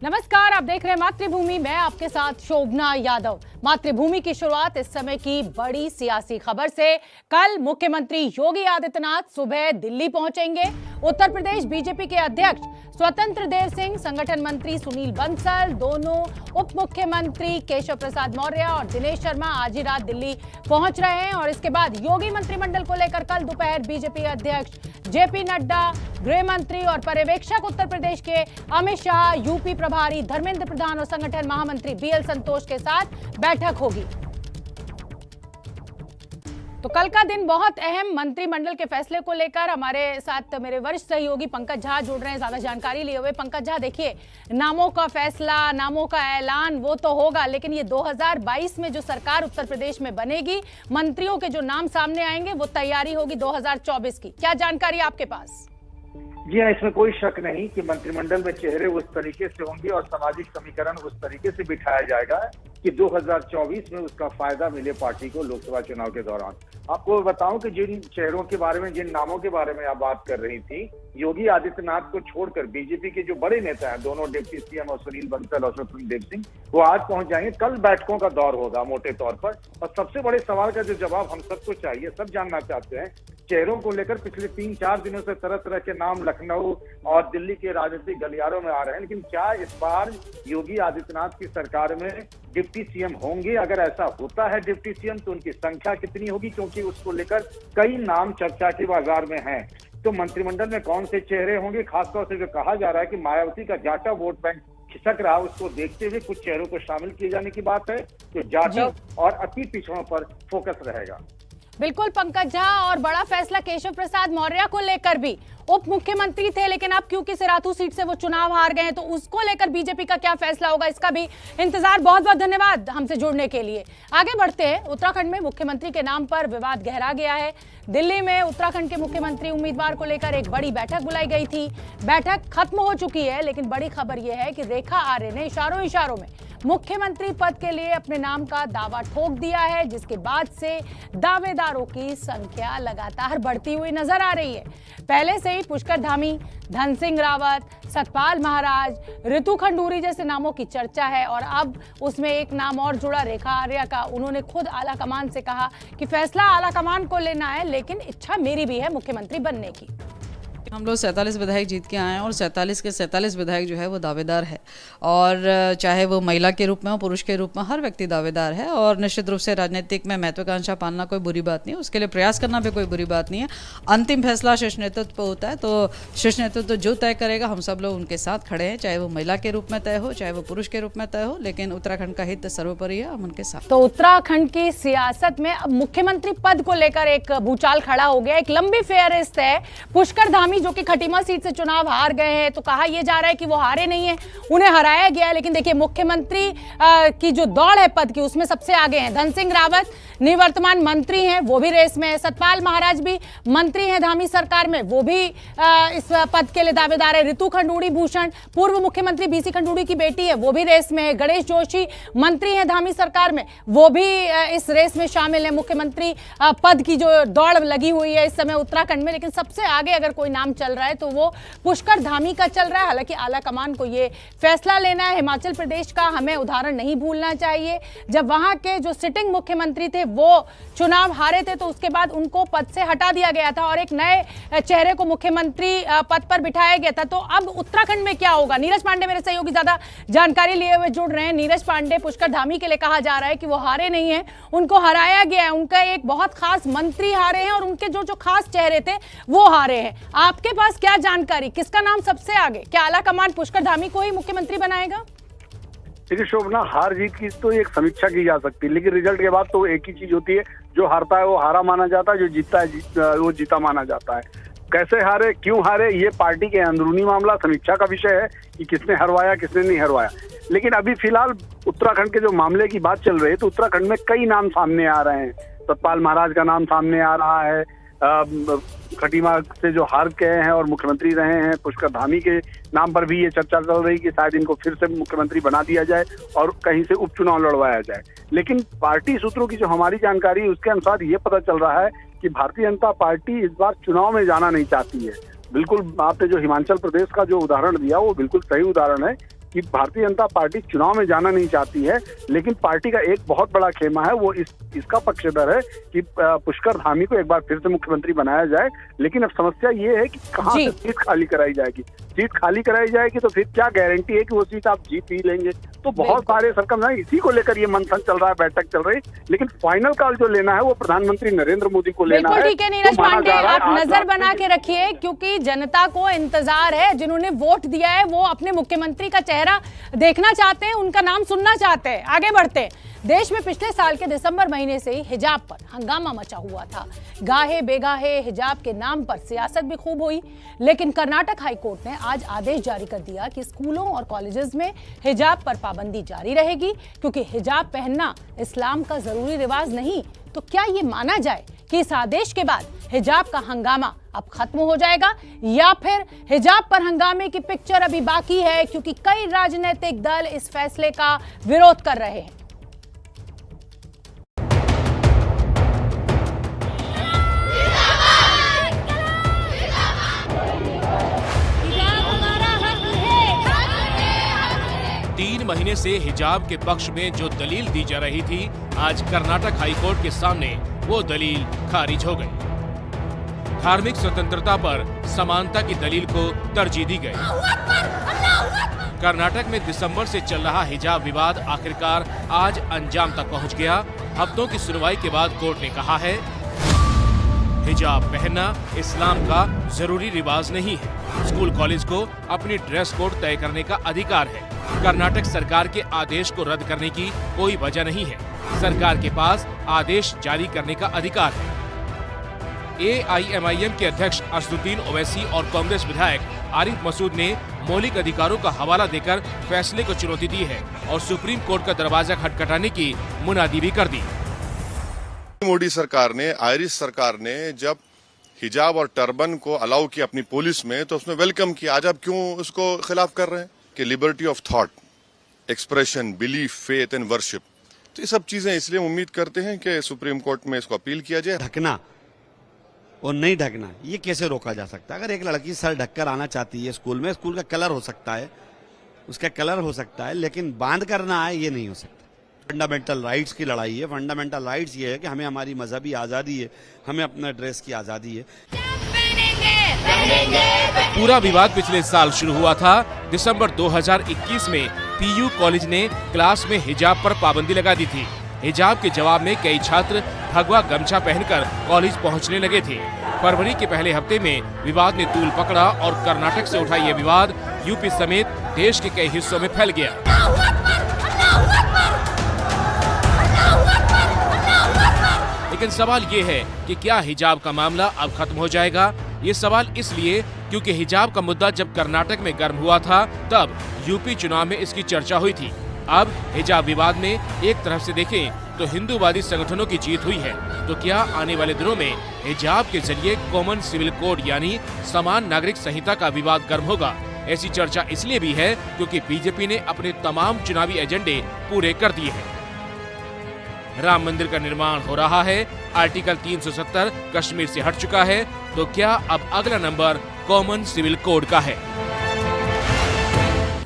नमस्कार, आप देख रहे हैं मातृभूमि। मैं आपके साथ शोभना यादव। मातृभूमि की शुरुआत इस समय की बड़ी सियासी खबर से। कल मुख्यमंत्री योगी आदित्यनाथ सुबह दिल्ली पहुंचेंगे। उत्तर प्रदेश बीजेपी के अध्यक्ष स्वतंत्र देव सिंह, संगठन मंत्री सुनील बंसल, दोनों उप मुख्यमंत्री केशव प्रसाद मौर्य और दिनेश शर्मा आज ही रात दिल्ली पहुंच रहे हैं। और इसके बाद योगी मंत्रिमंडल को लेकर कल दोपहर बीजेपी अध्यक्ष जेपी नड्डा, गृह मंत्री और पर्यवेक्षक उत्तर प्रदेश के अमित शाह, यूपी प्रभारी धर्मेंद्र प्रधान और संगठन महामंत्री बीएल संतोष के साथ बैठक होगी। तो कल का दिन बहुत अहम। मंत्रिमंडल के फैसले को लेकर हमारे साथ मेरे वरिष्ठ सहयोगी पंकज झा जुड़ रहे हैं ज्यादा जानकारी लिए हुए। पंकज झा, देखिए, नामों का फैसला, नामों का ऐलान वो तो होगा, लेकिन ये 2022 में जो सरकार उत्तर प्रदेश में बनेगी, मंत्रियों के जो नाम सामने आएंगे, वो तैयारी होगी 2024 की। क्या जानकारी आपके पास? जी हाँ, इसमें कोई शक नहीं कि मंत्रिमंडल में चेहरे उस तरीके से होंगे और सामाजिक समीकरण उस तरीके से बिठाया जाएगा कि 2024 में उसका फायदा मिले पार्टी को लोकसभा चुनाव के दौरान। आपको बताऊं कि जिन चेहरों के बारे में, जिन नामों के बारे में आप बात कर रही थी, योगी आदित्यनाथ को छोड़कर बीजेपी के जो बड़े नेता हैं, दोनों डिप्टी सीएम और सुनील बंसल और स्वतंत्र देव सिंह, वो आज पहुंच जाएंगे। कल बैठकों का दौर होगा मोटे तौर पर। और सबसे बड़े सवाल का जो जवाब हम सबको चाहिए, सब जानना चाहते हैं, चेहरों को लेकर पिछले 3-4 दिनों से तरह तरह के नाम लखनऊ और दिल्ली के राजनीतिक गलियारों में आ रहे हैं, लेकिन क्या इस बार योगी आदित्यनाथ की सरकार में डिप्टी सीएम होंगे? अगर ऐसा होता है डिप्टी सीएम, तो उनकी संख्या कितनी होगी? क्योंकि उसको लेकर कई नाम चर्चा के बाजार में हैं। तो मंत्रिमंडल में कौन से चेहरे होंगे? खासतौर से जो कहा जा रहा है कि मायावती का जाटा वोट बैंक खिसक रहा, उसको देखते हुए कुछ चेहरों को शामिल किए जाने की बात है। तो जाटा और अति पिछड़ों पर फोकस रहेगा। बिल्कुल पंकज झा, और बड़ा फैसला केशव प्रसाद मौर्य को लेकर भी। उप मुख्यमंत्री थे, लेकिन अब क्योंकि सिराथू सीट से वो चुनाव हार गए हैं, तो उसको लेकर बीजेपी का क्या फैसला होगा, इसका भी इंतजार। बहुत बहुत धन्यवाद हमसे जुड़ने के लिए। आगे बढ़ते हैं। उत्तराखंड में मुख्यमंत्री के नाम पर विवाद गहरा गया है। दिल्ली में उत्तराखंड के मुख्यमंत्री उम्मीदवार को लेकर एक बड़ी बैठक बुलाई गई थी। बैठक खत्म हो चुकी है, लेकिन बड़ी खबर यह है कि रेखा आर्य ने इशारों में मुख्यमंत्री पद के लिए अपने नाम का दावा ठोक दिया है, जिसके बाद से दावेदारों की संख्या लगातार बढ़ती हुई नजर आ रही है। पहले से ही पुष्कर धामी, धन सिंह रावत, सतपाल महाराज, ऋतु खंडूरी जैसे नामों की चर्चा है, और अब उसमें एक नाम और जुड़ा, रेखा आर्य का। उन्होंने खुद आला कमान से कहा कि फैसला आला कमान को लेना है, लेकिन इच्छा मेरी भी है मुख्यमंत्री बनने की। हम लोग 47 विधायक जीत के आए हैं और 47 के 47 विधायक जो है वो दावेदार है, और चाहे वो महिला के रूप में हो, पुरुष के रूप में, हर व्यक्ति दावेदार है। और निश्चित रूप से राजनीतिक में महत्वाकांक्षा पालना कोई बुरी बात नहीं है, उसके लिए प्रयास करना भी कोई बुरी बात नहीं है। अंतिम फैसला शीर्ष नेतृत्व पर होता है, तो शीर्ष नेतृत्व जो तय करेगा, हम सब लोग उनके साथ खड़े हैं, चाहे वो महिला के रूप में तय हो, चाहे वो पुरुष के रूप में तय हो, लेकिन उत्तराखंड का हित सर्वोपरि है, हम उनके साथ। तो उत्तराखंड की सियासत में अब मुख्यमंत्री पद को लेकर एक भूचाल खड़ा हो गया। एक लंबी फेहरिस्त है। पुष्कर धामी जो कि खटीमा सीट से चुनाव हार गए हैं, तो कहा यह जा रहा है कि वो हारे नहीं है, उन्हें हराया गया है। लेकिन देखिए, मुख्यमंत्री की जो दौड़ है पद की, उसमें सबसे आगे हैं धन सिंह रावत, निवर्तमान मंत्री हैं, वो भी रेस में है। सतपाल महाराज भी मंत्री हैं धामी सरकार में, वो भी इस पद के लिए दावेदार है। ऋतु खंडूरी भूषण, पूर्व मुख्यमंत्री बीसी खंडूरी की बेटी है, वो भी रेस में है। गणेश जोशी मंत्री हैं धामी सरकार में, वो भी इस रेस में शामिल है। मुख्यमंत्री पद की जो दौड़ लगी हुई है इस समय उत्तराखंड में, लेकिन सबसे आगे अगर कोई नाम चल रहा है तो वो पुष्कर धामी का चल रहा है। हालांकि आला कमान को ये फैसला लेना है। हिमाचल प्रदेश का हमें उदाहरण नहीं भूलना चाहिए। जब वहां के जो सिटिंग मुख्यमंत्री थे वो चुनाव हारे थे, तो उसके बाद उनको पद से हटा दिया गया था और एक नए चेहरे को मुख्यमंत्री पद पर बिठाया गया था। तो अब उत्तराखंड में क्या होगा? नीरज पांडे मेरे सहयोगी ज्यादा जानकारी लिए हुए जुड़ रहे हैं। नीरज पांडे, पुष्कर धामी के लिए कहा जा रहा है कि वो हारे नहीं है, उनको हराया गया है। उनका एक बहुत खास मंत्री हारे हैं और उनके जो खास चेहरे थे वो हारे हैं। आपके पास क्या जानकारी, किसका नाम सबसे आगे? क्या आला कमान पुष्कर धामी को ही मुख्यमंत्री बनाएगा? देखिए शोभना, हार जीत की तो एक समीक्षा की जा सकती है, लेकिन रिजल्ट के बाद तो एक ही चीज होती है, जो हारता है वो हारा माना जाता है, जो जीतता है वो जीता माना जाता है। कैसे हारे, क्यों हारे, ये पार्टी के अंदरूनी मामला, समीक्षा का विषय है कि किसने हरवाया किसने नहीं हरवाया। लेकिन अभी फिलहाल उत्तराखंड के जो मामले की बात चल रही है, तो उत्तराखंड में कई नाम सामने आ रहे हैं। सतपाल महाराज का नाम सामने आ रहा है, खटीमा से जो हार गए हैं और मुख्यमंत्री रहे हैं, पुष्कर धामी के नाम पर भी ये चर्चा चल रही कि शायद इनको फिर से मुख्यमंत्री बना दिया जाए और कहीं से उपचुनाव लड़वाया जाए। लेकिन पार्टी सूत्रों की जो हमारी जानकारी है उसके अनुसार ये पता चल रहा है कि भारतीय जनता पार्टी इस बार चुनाव में जाना नहीं चाहती है। बिल्कुल, आपने जो हिमाचल प्रदेश का जो उदाहरण दिया वो बिल्कुल सही उदाहरण है कि भारतीय जनता पार्टी चुनाव में जाना नहीं चाहती है, लेकिन पार्टी का एक बहुत बड़ा खेमा है, वो इसका पक्षधर है कि पुष्कर धामी को एक बार फिर से मुख्यमंत्री बनाया जाए। लेकिन अब समस्या ये है कि कहाँ से सीट खाली कराई जाएगी। सीट खाली कराई जाएगी तो फिर क्या गारंटी है कि वो सीट आप जीत ही लेंगे। तो बहुत सारे सरकम इसी को लेकर ये मंथन चल रहा है, बैठक चल रही है, लेकिन फाइनल कॉल जो लेना है वो प्रधानमंत्री नरेंद्र मोदी को लेना है। ठीक है नीरज पांडे, आप नजर बना के रखिए, क्योंकि जनता को इंतजार है, जिन्होंने वोट दिया है वो अपने मुख्यमंत्री का चेहरा देखना चाहते हैं, उनका नाम सुनना चाहते हैं। आगे बढ़ते हैं। देश में पिछले साल के दिसंबर महीने से ही हिजाब पर हंगामा मचा हुआ था। गाहे बेगाहे हिजाब के नाम पर सियासत भी खूब हुई, लेकिन कर्नाटक हाईकोर्ट ने आज आदेश जारी कर दिया कि स्कूलों और कॉलेजेस में हिजाब पर पाबंदी जारी रहेगी, क्योंकि हिजाब पहनना इस्लाम का जरूरी रिवाज नहीं। तो क्या ये माना जाए कि इस आदेश के बाद हिजाब का हंगामा अब खत्म हो जाएगा, या फिर हिजाब पर हंगामे की पिक्चर अभी बाकी है, क्योंकि कई राजनीतिक दल इस फैसले का विरोध कर रहे हैं। महीने से हिजाब के पक्ष में जो दलील दी जा रही थी, आज कर्नाटक हाईकोर्ट के सामने वो दलील खारिज हो गई। धार्मिक स्वतंत्रता पर समानता की दलील को तरजीह दी गई। कर्नाटक में दिसंबर से चल रहा हिजाब विवाद आखिरकार आज अंजाम तक पहुंच गया। हफ्तों की सुनवाई के बाद कोर्ट ने कहा है, हिजाब पहनना इस्लाम का जरूरी रिवाज नहीं है। स्कूल कॉलेज को अपनी ड्रेस कोड तय करने का अधिकार है। कर्नाटक सरकार के आदेश को रद्द करने की कोई वजह नहीं है। सरकार के पास आदेश जारी करने का अधिकार है। AIMIM के अध्यक्ष असदुद्दीन ओवैसी और कांग्रेस विधायक आरिफ मसूद ने मौलिक अधिकारों का हवाला देकर फैसले को चुनौती दी है और सुप्रीम कोर्ट का दरवाजा खटखटाने की मुनादी भी कर दी। मोदी सरकार ने, आयरिश सरकार ने जब हिजाब और टर्बन को अलाउ किया अपनी पुलिस में, तो उसने वेलकम किया। आज आप क्यों उसको खिलाफ कर रहे हैं? कि liberty of thought, expression, belief, faith and worship, तो ये सब चीजें इसलिए उम्मीद करते हैं कि सुप्रीम कोर्ट में इसको अपील किया जाए। ढकना और नहीं ढकना, ये कैसे रोका जा सकता है? अगर एक लड़की सर ढककर आना चाहती है स्कूल में, स्कूल का कलर हो सकता है, उसका कलर हो सकता है, लेकिन बांध करना है ये नहीं हो सकता। फंडामेंटल राइट्स की लड़ाई है। फंडामेंटल राइट्स ये है कि हमें हमारी मजहबी आजादी है, हमें अपना ड्रेस की आजादी है। पूरा विवाद पिछले साल शुरू हुआ था। दिसंबर 2021 में PU कॉलेज ने क्लास में हिजाब पर पाबंदी लगा दी थी। हिजाब के जवाब में कई छात्र भगवा गमछा पहनकर कॉलेज पहुंचने लगे थे। फरवरी के पहले हफ्ते में विवाद ने तूल पकड़ा और कर्नाटक से उठा ये विवाद यूपी समेत देश के कई हिस्सों में फैल गया। लेकिन सवाल ये है कि क्या हिजाब का मामला अब खत्म हो जाएगा? ये सवाल इसलिए क्योंकि हिजाब का मुद्दा जब कर्नाटक में गर्म हुआ था, तब यूपी चुनाव में इसकी चर्चा हुई थी। अब हिजाब विवाद में एक तरफ से देखें तो हिंदूवादी संगठनों की जीत हुई है, तो क्या आने वाले दिनों में हिजाब के जरिए कॉमन सिविल कोड यानी समान नागरिक संहिता का विवाद गर्म होगा? ऐसी चर्चा इसलिए भी है क्योंकि बीजेपी ने अपने तमाम चुनावी एजेंडे पूरे कर दिए हैं। राम मंदिर का निर्माण हो रहा है, आर्टिकल 370 कश्मीर से हट चुका है, तो क्या अब अगला नंबर कॉमन सिविल कोड का है?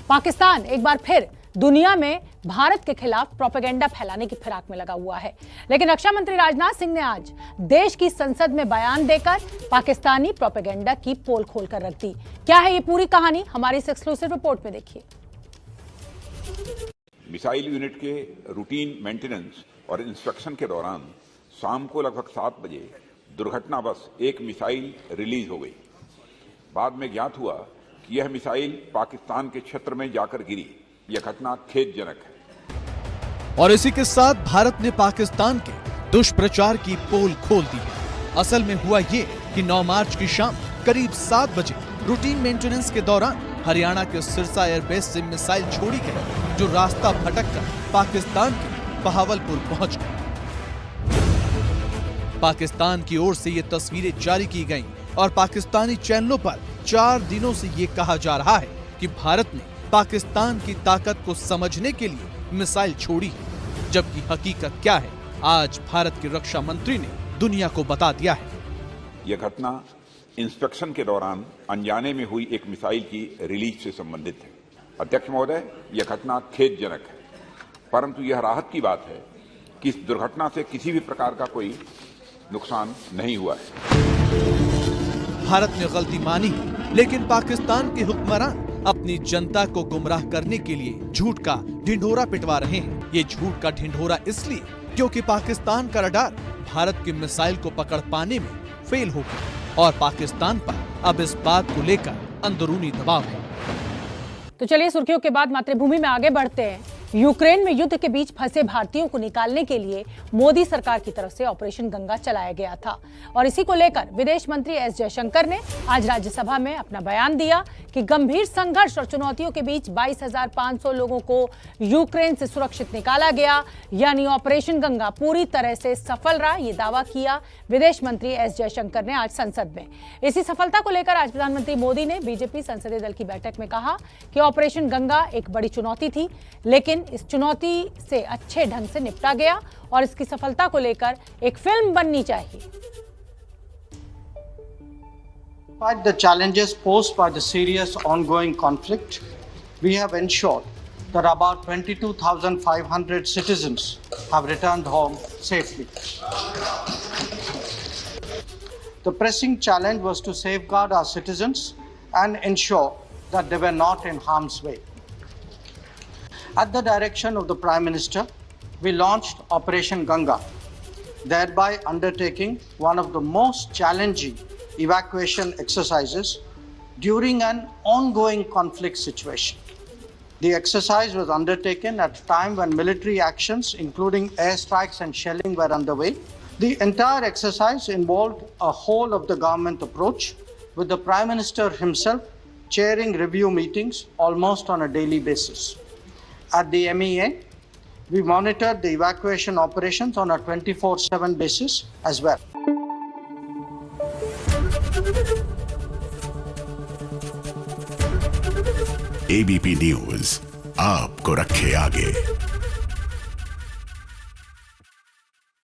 पाकिस्तान एक बार फिर दुनिया में भारत के खिलाफ प्रोपेगेंडा फैलाने की फिराक में लगा हुआ है। लेकिन रक्षा मंत्री राजनाथ सिंह ने आज देश की संसद में बयान देकर पाकिस्तानी प्रोपेगेंडा की पोल खोलकर रख दी। क्या है ये पूरी कहानी, हमारी इस एक्सक्लूसिव रिपोर्ट में देखिए। मिसाइल यूनिट के रूटीन मेंटेनेंस और इंस्पेक्शन के दौरान शाम को लगभग 7 बजे दुर्घटनावश एक मिसाइल रिलीज हो गई। बाद में ज्ञात हुआ कि यह मिसाइल पाकिस्तान के क्षेत्र में जाकर गिरी। यह घटना खेदजनक है। और इसी के साथ भारत ने पाकिस्तान के दुष्प्रचार की पोल खोल दी है। असल में हुआ ये कि 9 मार्च की शाम करीब 7 बजे रूटीन मेंटेनेंस के दौरान हरियाणा के सिरसा एयरबेस से मिसाइल छोड़ी गई, जो रास्ता भटककर पाकिस्तान के बहावलपुर पहुंच गई। पाकिस्तान की ओर से ये तस्वीरें जारी की गईं और पाकिस्तानी चैनलों पर 4 दिनों से ये कहा जा रहा है कि भारत ने पाकिस्तान की ताकत को समझने के लिए मिसाइल छोड़ी है। जबकि हकीकत क्या है, आज भारत के रक्षा मंत्री ने दुनिया को बता दिया है। यह घटना इंस्पेक्शन के दौरान अनजाने में हुई एक मिसाइल की रिलीज से संबंधित है। अध्यक्ष महोदय, यह घटना खेदजनक है, परंतु यह राहत की बात है कि इस दुर्घटना से किसी भी प्रकार का कोई नुकसान नहीं हुआ है। भारत ने गलती मानी है, लेकिन पाकिस्तान के हुक्मरान अपनी जनता को गुमराह करने के लिए झूठ का ढिंढोरा पिटवा रहे हैं। ये झूठ का ढिंढोरा इसलिए क्योंकि पाकिस्तान का रडार भारत की मिसाइल को पकड़ पाने में फेल हो गया और पाकिस्तान पर अब इस बात को लेकर अंदरूनी दबाव है। तो चलिए सुर्खियों के बाद मातृभूमि में आगे बढ़ते हैं। यूक्रेन में युद्ध के बीच फंसे भारतीयों को निकालने के लिए मोदी सरकार की तरफ से ऑपरेशन गंगा चलाया गया था और इसी को लेकर विदेश मंत्री एस जयशंकर ने आज राज्यसभा में अपना बयान दिया कि गंभीर संघर्ष और चुनौतियों के बीच 22,500 लोगों को यूक्रेन से सुरक्षित निकाला गया, यानी ऑपरेशन गंगा पूरी तरह से सफल रहा। ये दावा किया विदेश मंत्री एस जयशंकर ने आज संसद में। इसी सफलता को लेकर आज प्रधानमंत्री मोदी ने बीजेपी संसदीय दल की बैठक में कहा कि ऑपरेशन गंगा एक बड़ी चुनौती थी, लेकिन इस चुनौती से अच्छे ढंग से निपटा गया और इसकी सफलता को लेकर एक फिल्म बननी चाहिए। Despite the challenges posed by the serious ongoing conflict, we have ensured that about 22,500 citizens have returned home safely. The pressing challenge was to safeguard our citizens and ensure that they were not in harm's way. At the direction of the Prime Minister, we launched Operation Ganga, thereby undertaking one of the most challenging evacuation exercises during an ongoing conflict situation. The exercise was undertaken at a time when military actions, including airstrikes and shelling, were underway. The entire exercise involved a whole of the government approach, with the Prime Minister himself chairing review meetings almost on a daily basis. At the MEA, we monitored the evacuation operations on a 24/7 basis as well. ABP news आपको रखे आगे।